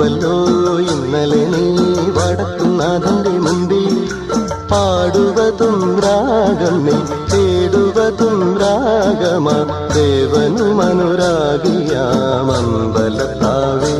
വന്നുവല്ലോ ഇന്നലെ നീ വടക്കുന്നാഥന്റെ മുമ്പിൽ. പാടുവതും രാഗമേ തേടുവതും രാഗമാ ദേവനും അനുരാഗിയാമമ്പലത്താവേ.